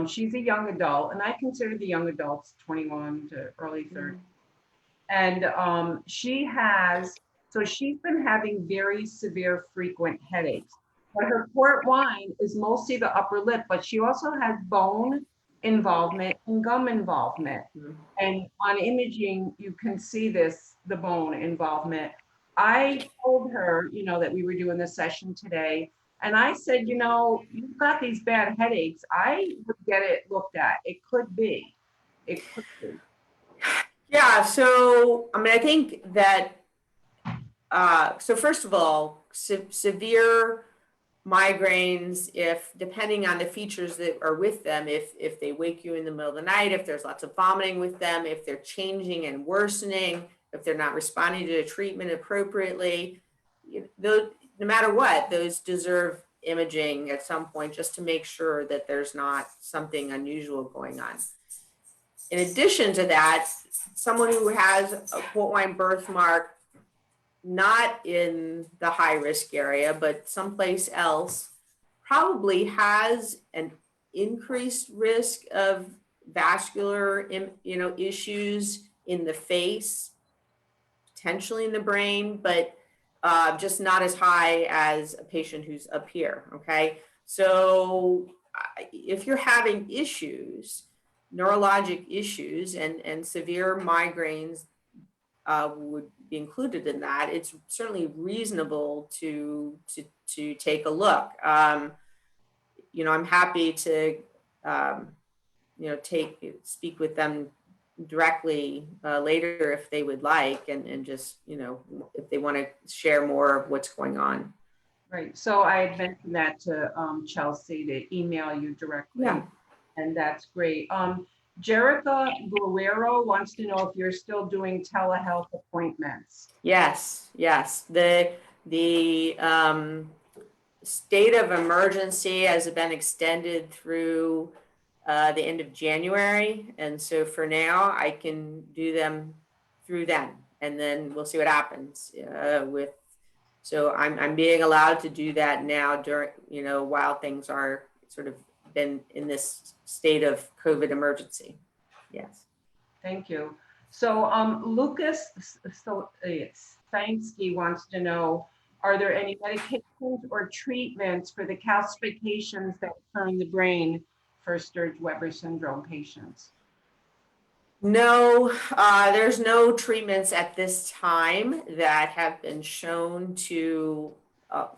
She's a young adult, and I consider the young adults 21 to early 30. And she's been having very severe frequent headaches. But her port wine is mostly the upper lip, but she also has bone involvement and gum involvement. And on imaging, you can see the bone involvement. I told her, that we were doing this session today, and I said, you've got these bad headaches. I would get it looked at. It could be. it could be? Yeah, so I mean, I think that so first of all, severe migraines, if depending on the features that are with them, if they wake you in the middle of the night, if there's lots of vomiting with them, if they're changing and worsening, if they're not responding to the treatment appropriately, those, no matter what, those deserve imaging at some point just to make sure that there's not something unusual going on. In addition to that, someone who has a port wine birthmark, not in the high risk area, but someplace else, probably has an increased risk of vascular, issues in the face, potentially in the brain, but just not as high as a patient who's up here. Okay, so if you're having issues, neurologic issues, and severe migraines would be included in that, it's certainly reasonable to take a look. I'm happy to speak with them directly later if they would like, and just if they want to share more of what's going on. Right. So I had mentioned that to Chelsea to email you directly. Yeah. And that's great. Jerica Guerrero wants to know if you're still doing telehealth appointments. Yes. The state of emergency has been extended through the end of January, and so for now I can do them through then, and then we'll see what happens so I'm being allowed to do that now during while things are sort of been in this state of COVID emergency. Yes. Thank you. So Lucas Sansky wants to know, are there any medications or treatments for the calcifications that occur in the brain for Sturge-Weber syndrome patients? No, there's no treatments at this time that have been shown to, for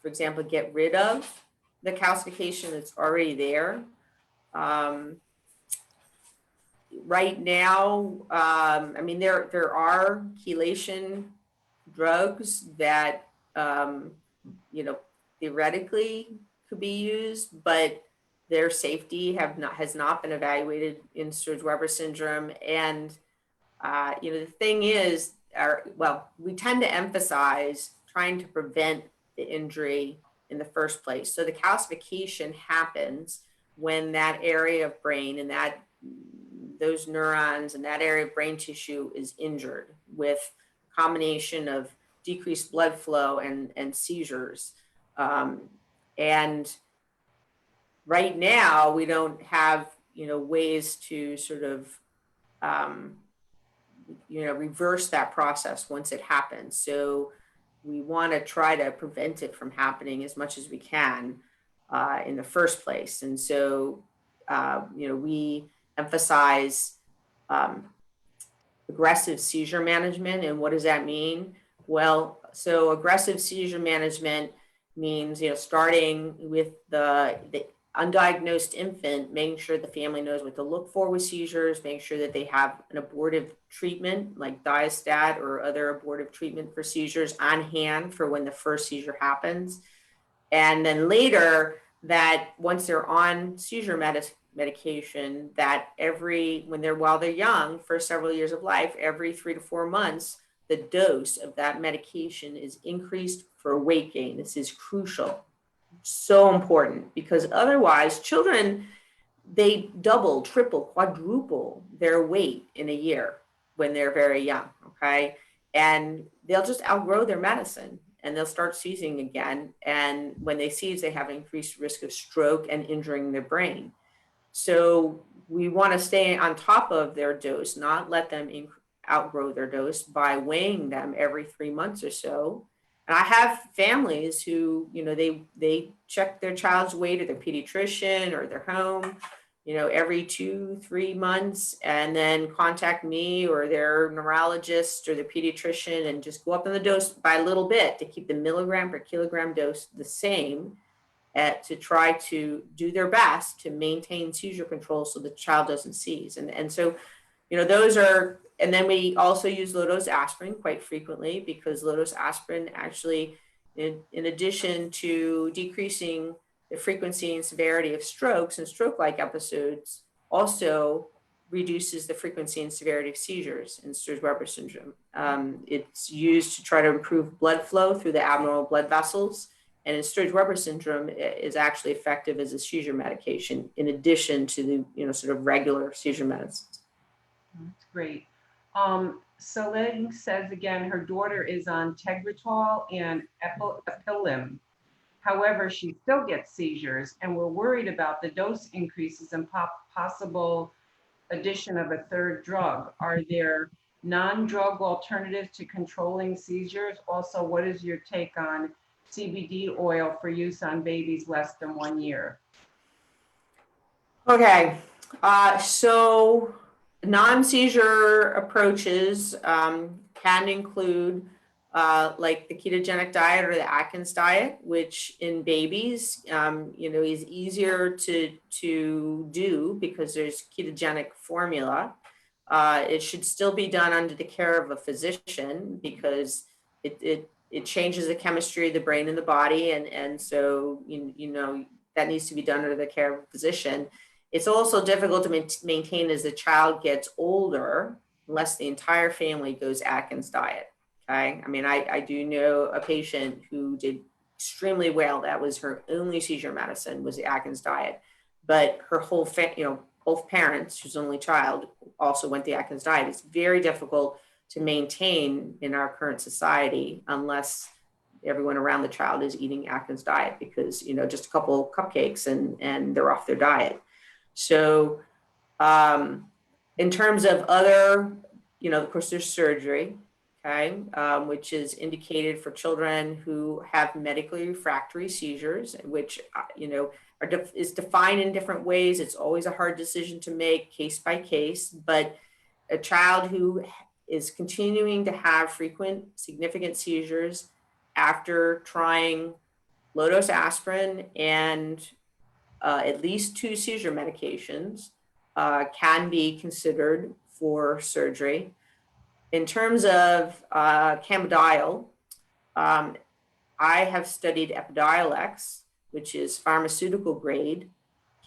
example, get rid of the calcification that's already there. Right now, I mean, there are chelation drugs that, theoretically could be used, but their safety has not been evaluated in Sturge-Weber syndrome. And, the thing is, we tend to emphasize trying to prevent the injury in the first place. So the calcification happens when that area of brain and those neurons and that area of brain tissue is injured with a combination of decreased blood flow and seizures. And right now we don't have, ways to sort of, reverse that process once it happens. So we want to try to prevent it from happening as much as we can in the first place. And so, we emphasize aggressive seizure management. And what does that mean? Well, so aggressive seizure management means, starting with the undiagnosed infant, making sure the family knows what to look for with seizures, making sure that they have an abortive treatment like Diastat or other abortive treatment for seizures on hand for when the first seizure happens. And then later, that once they're on seizure medication, that while they're young, for several years of life, every 3 to 4 months, the dose of that medication is increased for weight gain. This is crucial. So important, because otherwise children, they double, triple, quadruple their weight in a year when they're very young. Okay. And they'll just outgrow their medicine and they'll start seizing again. And when they seize, they have increased risk of stroke and injuring their brain. So we want to stay on top of their dose, not let them outgrow their dose by weighing them every 3 months or so. And I have families who, they check their child's weight at their pediatrician or their home, every 2-3 months, and then contact me or their neurologist or their pediatrician and just go up on the dose by a little bit to keep the milligram per kilogram dose the same. to try to do their best to maintain seizure control so the child doesn't seize. And so, those are, and then we also use low-dose aspirin quite frequently, because low-dose aspirin actually, in addition to decreasing the frequency and severity of strokes and stroke-like episodes, also reduces the frequency and severity of seizures in Sturge-Weber syndrome. It's used to try to improve blood flow through the abnormal blood vessels. And in Sturge-Weber syndrome, it is actually effective as a seizure medication in addition to the sort of regular seizure medicines. That's great. Celine says again, her daughter is on Tegretol and Epilim. However, she still gets seizures, and we're worried about the dose increases and possible addition of a third drug. Are there non-drug alternatives to controlling seizures? Also, what is your take on CBD oil for use on babies less than 1 year? Okay, so non-seizure approaches can include like the ketogenic diet or the Atkins diet, which in babies, is easier to do because there's ketogenic formula. It should still be done under the care of a physician because it changes the chemistry of the brain and the body, and so that needs to be done under the care of a physician. It's also difficult to maintain as the child gets older, unless the entire family goes Atkins diet. Okay, I mean, I do know a patient who did extremely well. That was her only seizure medicine, was the Atkins diet, but her whole both parents, she's the only child, also went the Atkins diet. It's very difficult to maintain in our current society unless everyone around the child is eating Atkins diet, because just a couple of cupcakes and they're off their diet. So in terms of other, of course, there's surgery, okay, which is indicated for children who have medically refractory seizures, which, is defined in different ways. It's always a hard decision to make case by case, but a child who is continuing to have frequent, significant seizures after trying low-dose aspirin and at least 2 seizure medications can be considered for surgery. In terms of cannabidiol, I have studied Epidiolex, which is pharmaceutical grade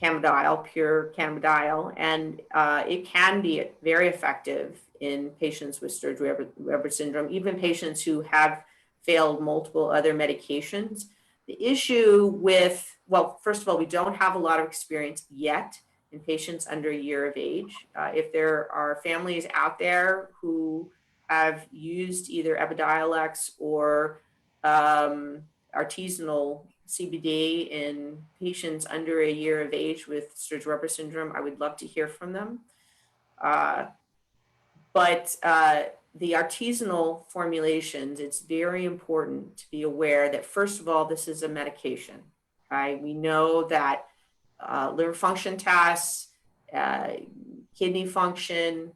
cannabidiol, pure cannabidiol, and it can be very effective in patients with Sturge-Weber syndrome, even patients who have failed multiple other medications. The issue with, well, first of all, we don't have a lot of experience yet in patients under a year of age. If there are families out there who have used either Epidiolex or artisanal CBD in patients under a year of age with Sturge-Weber syndrome, I would love to hear from them. But the artisanal formulations, it's very important to be aware that, first of all, this is a medication. Okay? We know that liver function tests, kidney function,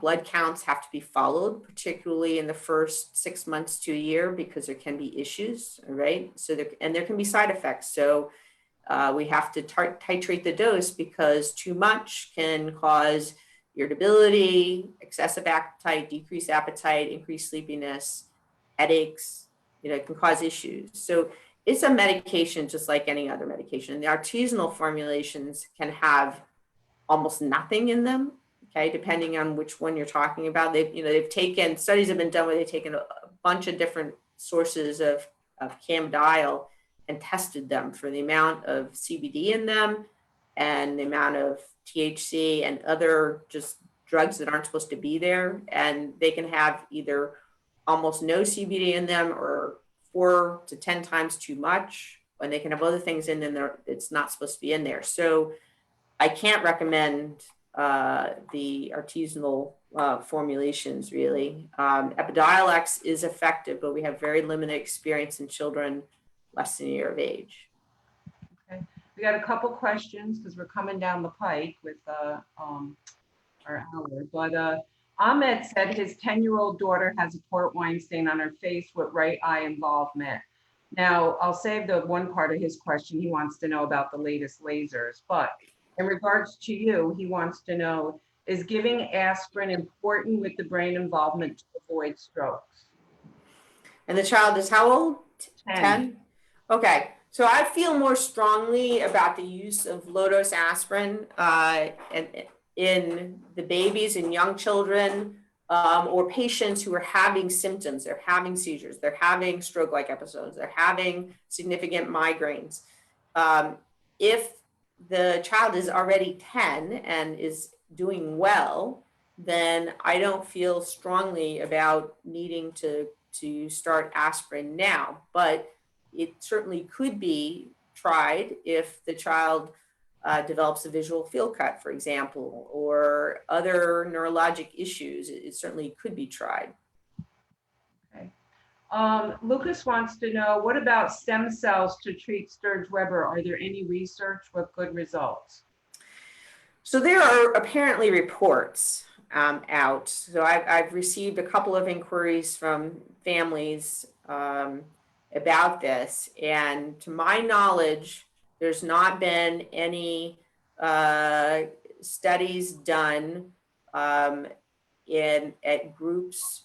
blood counts have to be followed, particularly in the first 6 months to a year, because there can be issues, right? So there can be side effects. So we have to titrate the dose, because too much can cause irritability, excessive appetite, decreased appetite, increased sleepiness, headaches. It can cause issues. So it's a medication just like any other medication. And the artisanal formulations can have almost nothing in them. Okay, depending on which one you're talking about. They've taken, studies have been done where they've taken a bunch of different sources of cannabidiol and tested them for the amount of CBD in them and the amount of THC and other just drugs that aren't supposed to be there. And they can have either almost no CBD in them or 4 to 10 times too much, and they can have other things in them that it's not supposed to be in there. So I can't recommend the artisanal formulations, really. Epidiolex is effective, but we have very limited experience in children less than a year of age. Okay, we got a couple questions because we're coming down the pike with our hour. But Ahmed said his 10-year-old daughter has a port wine stain on her face with right eye involvement. Now, I'll save the one part of his question. He wants to know about the latest lasers, but in regards to you, he wants to know, is giving aspirin important with the brain involvement to avoid strokes? And the child is how old? 10. 10? Okay, so I feel more strongly about the use of low-dose aspirin in the babies and young children or patients who are having symptoms. They're having seizures, they're having stroke-like episodes, they're having significant migraines. If the child is already 10 and is doing well, then I don't feel strongly about needing to start aspirin now, but it certainly could be tried if the child develops a visual field cut, for example, or other neurologic issues. It certainly could be tried. Okay. Lucas wants to know, what about stem cells to treat Sturge-Weber? Are there any research with good results? So there are apparently reports out. So I've received a couple of inquiries from families about this, and to my knowledge, there's not been any studies done at groups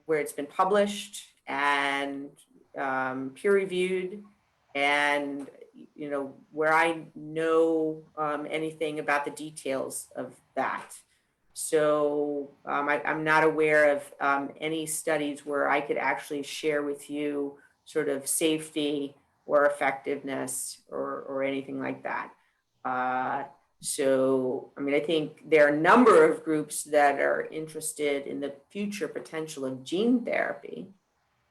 where it's been published and peer reviewed, and where I know anything about the details of that. So I'm not aware of any studies where I could actually share with you sort of safety or effectiveness or anything like that. So, I mean, I think there are a number of groups that are interested in the future potential of gene therapy.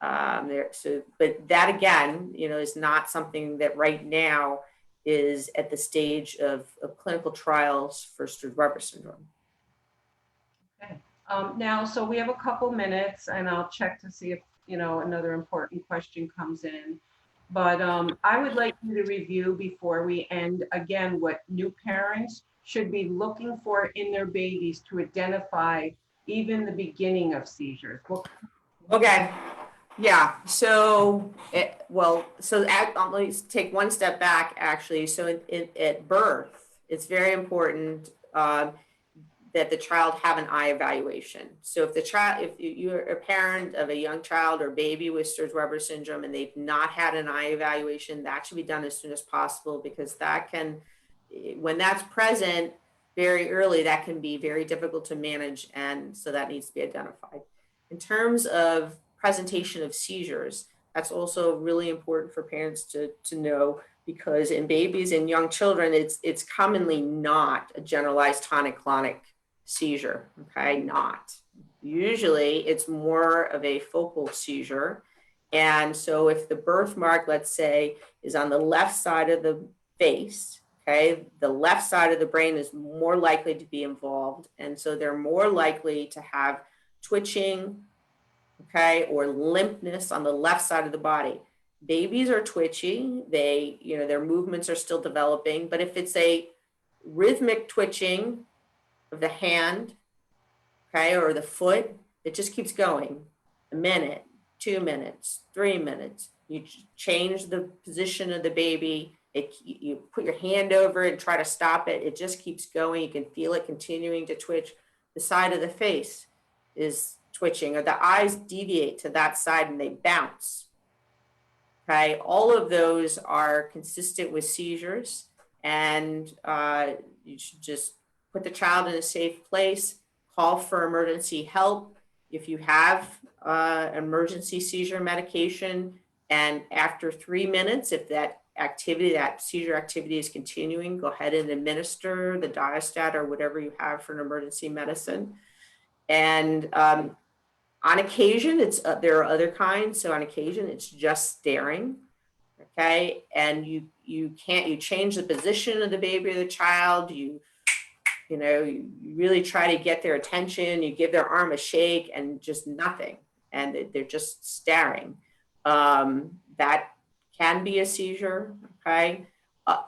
But that again, is not something that right now is at the stage of clinical trials for Sturge-Weber syndrome. Okay. Now, so we have a couple minutes, and I'll check to see if another important question comes in. But I would like you to review before we end again what new parents should be looking for in their babies to identify even the beginning of seizures. Okay. Yeah. So, let's take one step back, actually. So at birth, it's very important that the child have an eye evaluation. So if you're a parent of a young child or baby with Sturge-Weber syndrome and they've not had an eye evaluation, that should be done as soon as possible, because when that's present very early, that can be very difficult to manage. And so that needs to be identified. In terms of presentation of seizures, that's also really important for parents to know, because in babies and young children, it's commonly not a generalized tonic-clonic seizure, okay? Not. Usually it's more of a focal seizure. And so if the birthmark, let's say, is on the left side of the face, okay, the left side of the brain is more likely to be involved. And so they're more likely to have twitching, okay, or limpness on the left side of the body. Babies are twitchy. Their movements are still developing. But if it's a rhythmic twitching of the hand, okay, or the foot, it just keeps going. A minute, 2 minutes, 3 minutes. You change the position of the baby. You put your hand over it and try to stop it. It just keeps going. You can feel it continuing to twitch. The side of the face is twitching, or the eyes deviate to that side and they bounce. Okay, all of those are consistent with seizures, and you should just put the child in a safe place, call for emergency help. If you have emergency seizure medication, and after 3 minutes, if that seizure activity is continuing, go ahead and administer the diastat or whatever you have for an emergency medicine. And on occasion, there are other kinds. So on occasion, it's just staring, okay? And you change the position of the baby or the child. You really try to get their attention. You give their arm a shake and just nothing, and they're just staring. That can be a seizure, okay?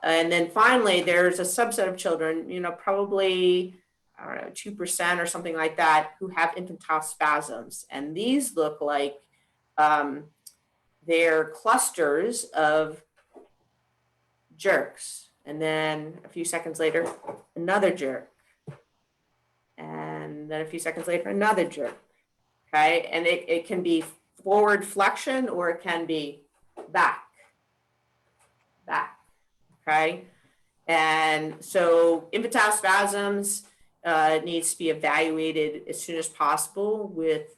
And then finally, there's a subset of children, probably, I don't know, 2% or something like that, who have infantile spasms. And these look like they're clusters of jerks. And then a few seconds later, another jerk. And then a few seconds later, another jerk. Okay. And it can be forward flexion or it can be back. Okay. And so infantile spasms needs to be evaluated as soon as possible with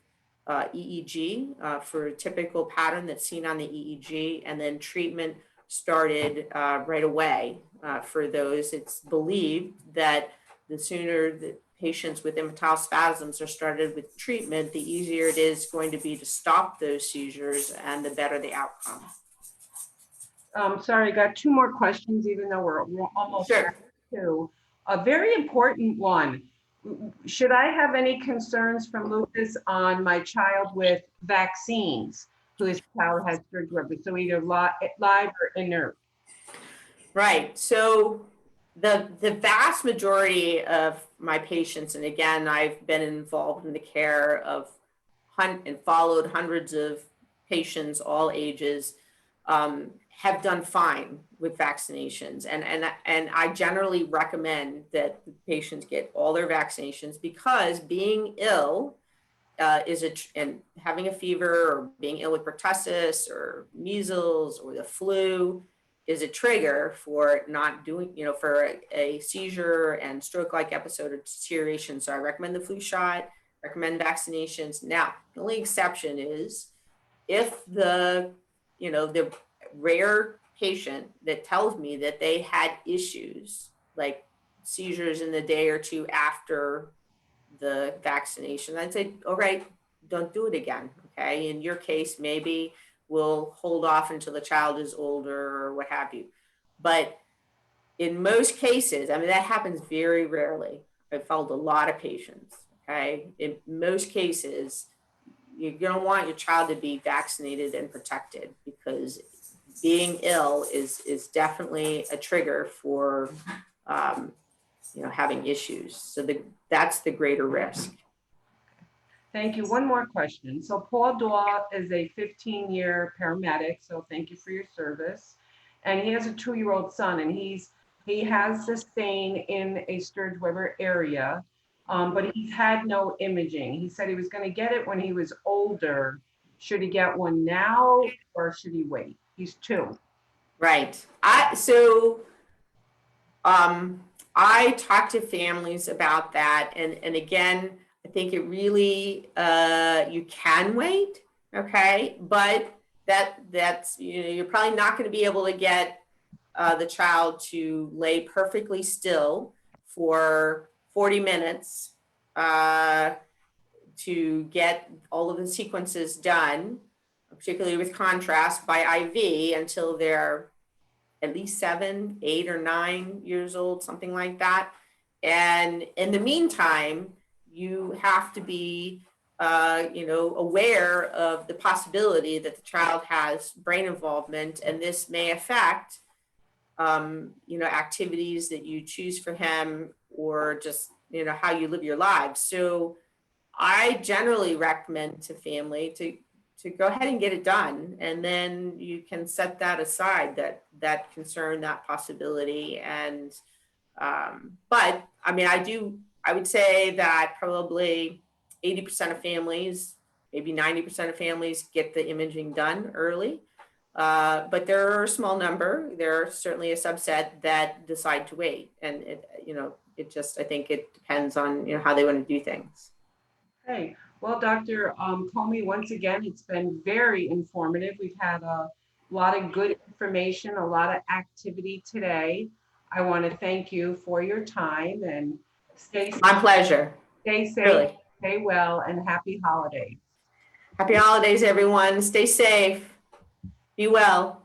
EEG for a typical pattern that's seen on the EEG, and then treatment started right away for those. It's believed that the sooner the patients with infantile spasms are started with treatment, the easier it is going to be to stop those seizures and the better the outcome. Sorry, I got two more questions, even though we're almost Sure. two. A very important one. Should I have any concerns from lupus on my child with vaccines, whose child has Sturge-Weber, so either live or inert? Right. So the vast majority of my patients, and again, I've been involved in the care of and followed hundreds of patients, all ages, have done fine with vaccinations. And I generally recommend that patients get all their vaccinations, because being ill and having a fever or being ill with pertussis or measles or the flu is a trigger for not doing, for a seizure and stroke-like episode of deterioration. So I recommend the flu shot, recommend vaccinations. Now, the only exception is if the rare patient that tells me that they had issues like seizures in the day or two after the vaccination, I'd say, all right, don't do it again. Okay. In your case, maybe we'll hold off until the child is older or what have you. But in most cases, I mean, that happens very rarely. I've followed a lot of patients. Okay. In most cases, you're going to want your child to be vaccinated and protected, because being ill is definitely a trigger for, having issues. So that's the greater risk. Thank you. One more question. So Paul Daw is a 15-year paramedic, so thank you for your service. And he has a 2-year-old son, and he has the stain in a Sturge-Weber area, but he's had no imaging. He said he was going to get it when he was older. Should he get one now or should he wait? He's 2. Right. I talk to families about that. And again, I think it really, you can wait. Okay. But that's, you're probably not going to be able to get the child to lay perfectly still for 40 minutes to get all of the sequences done, particularly with contrast by IV, until they're at least 7, 8, or 9 years old, something like that. And in the meantime, you have to be, aware of the possibility that the child has brain involvement, and this may affect, activities that you choose for him, or just, how you live your lives. So I generally recommend to family to go ahead and get it done, and then you can set that aside, that concern, that possibility. And but I mean, I would say that probably 80% of families, maybe 90% of families, get the imaging done early, but there are a small number. There are certainly a subset that decide to wait, and I think it depends on how they want to do things. Okay. Well, Dr. Comi, once again, it's been very informative. We've had a lot of good information, a lot of activity today. I want to thank you for your time, and stay safe. My pleasure. Stay safe, Really. stay well, and happy holidays. Happy holidays, everyone. Stay safe. Be well.